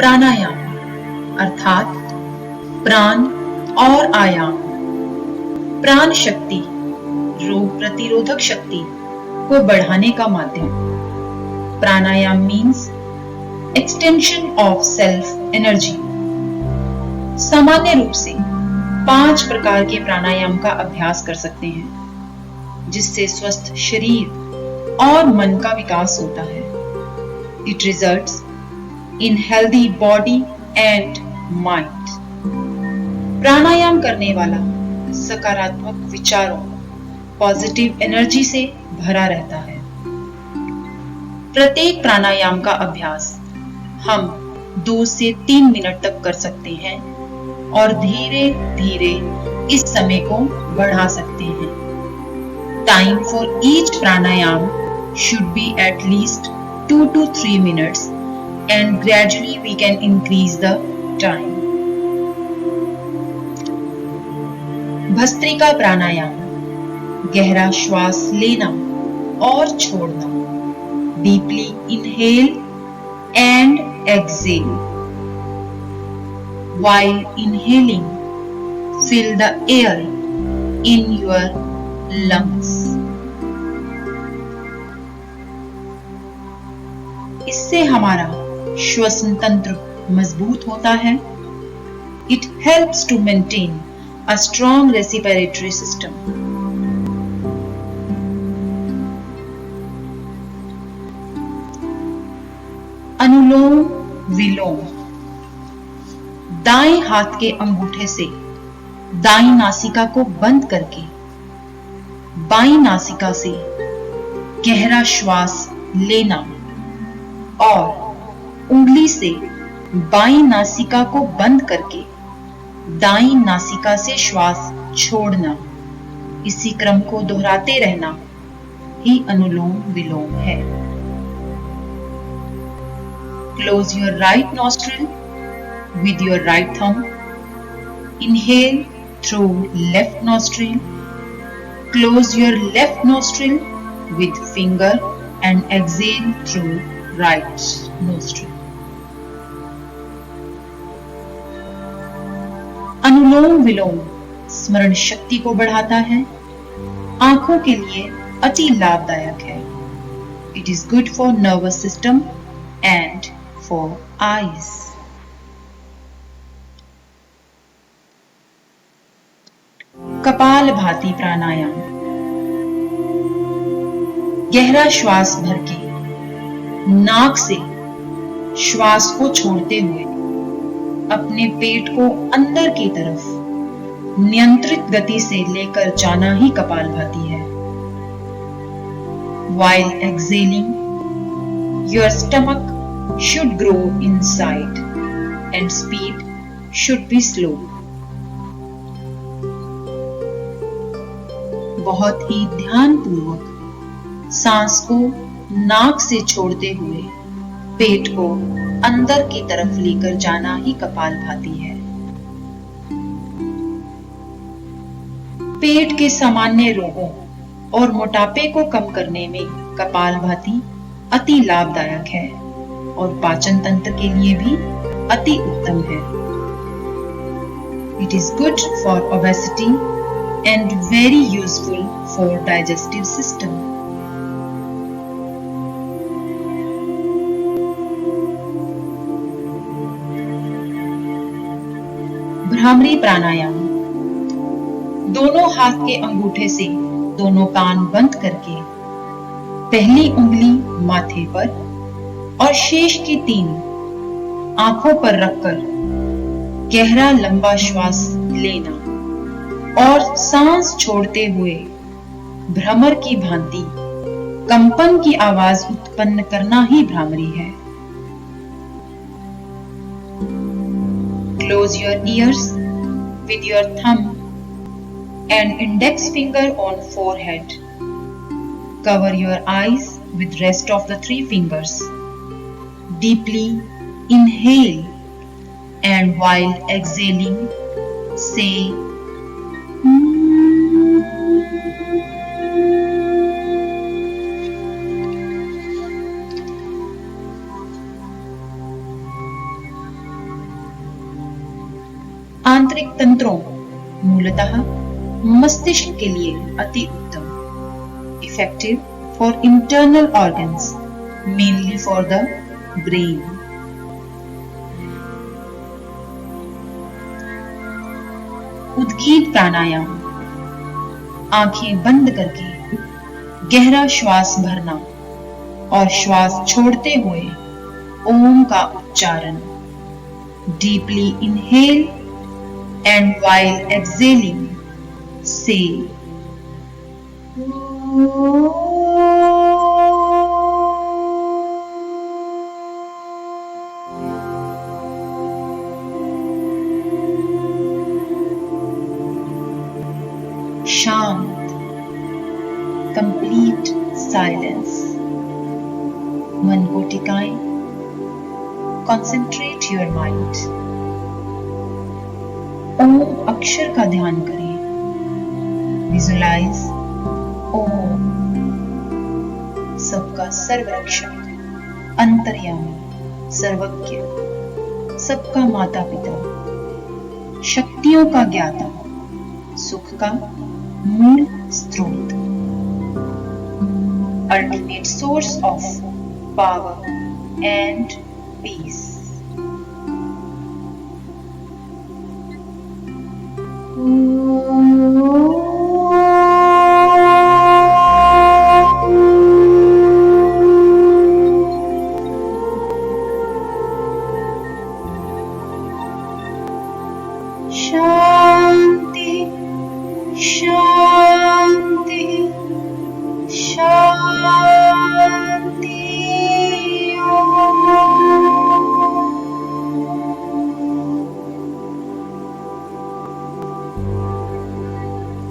प्राणायाम अर्थात प्राण और आयाम। प्राण शक्ति रोग प्रतिरोधक शक्ति को बढ़ाने का माध्यम। Pranayama means extension of self energy. सामान्य रूप से 5 प्रकार के प्राणायाम का अभ्यास कर सकते हैं, जिससे स्वस्थ शरीर और मन का विकास होता है। It results in healthy body and mind. प्राणायाम करने वाला सकारात्मक विचारों, पॉजिटिव एनर्जी से भरा रहता है। प्रत्येक प्राणायाम का अभ्यास हम 2 से 3 मिनट तक कर सकते हैं और धीरे धीरे इस समय को बढ़ा सकते हैं। Time for each pranayama should be at least 2 to 3 minutes and gradually we can increase the time. Bhastrika pranayama गहरा श्वास लेना और छोड़ना। Deeply inhale and exhale. While inhaling, fill the air in your lungs. इससे हमारा श्वसन तंत्र मजबूत होता है। It helps to maintain a strong respiratory system. अनुलोम विलोम दाएं हाथ के अंगूठे से दाईं नासिका को बंद करके बाईं नासिका से गहरा श्वास लेना और उंगली से बाईं नासिका को बंद करके दाईं नासिका से श्वास छोड़ना। इसी क्रम को दोहराते रहना ही अनुलोम विलोम है। Close your right nostril with your right thumb. Inhale through left nostril. Close your left nostril with finger and exhale through right nostril. अनुलोम विलोम स्मरण शक्ति को बढ़ाता है, आंखों के लिए अति लाभदायक है। It is good for nervous system and for eyes. Kapalbhati प्राणायाम गहरा श्वास भर के नाक से श्वास को छोड़ते हुए अपने पेट को अंदर की तरफ नियंत्रित गति से लेकर जाना ही कपालभाति है। While exhaling, your stomach should grow inside and speed should be slow. बहुत ही ध्यानपूर्वक सांस को नाक से छोड़ते हुए पेट को अंदर की तरफ लेकर जाना ही कपालभाति है। पेट के सामान्य रोगों और मोटापे को कम करने में कपालभाति अति लाभदायक है और पाचन तंत्र के लिए भी अति उत्तम है। It is good for obesity and very useful for digestive system. Bhramari प्राणायाम दोनों हाथ के अंगूठे से दोनों कान बंद करके पहली उंगली माथे पर और शेष की 3 आंखों पर रखकर गहरा लंबा श्वास लेना और सांस छोड़ते हुए भ्रमर की भांति कंपन की आवाज उत्पन्न करना ही भ्रामरी है। Close your ears with your thumb and index finger on forehead. Cover your eyes with rest of the 3 fingers. Deeply inhale and while exhaling say आंतरिक तंत्रों मूलतः मस्तिष्क के लिए अति उत्तम, effective for internal organs, mainly for the brain. उद्गीत प्राणायाम, आंखें बंद करके गहरा श्वास भरना और श्वास छोड़ते हुए ओम का उच्चारण। Deeply inhale and while exhaling, say शांत, कंप्लीट साइलेंस। मन को टिकाएं, कॉन्सेंट्रेट योर माइंड। ओम अक्षर का ध्यान करें, विजुलाइज ओम, सबका सर्वरक्षक, अंतर्यामी, सर्वज्ञ, सबका माता पिता, शक्तियों का ज्ञाता, सुख का मूल स्रोत, ultimate source of power and peace. Om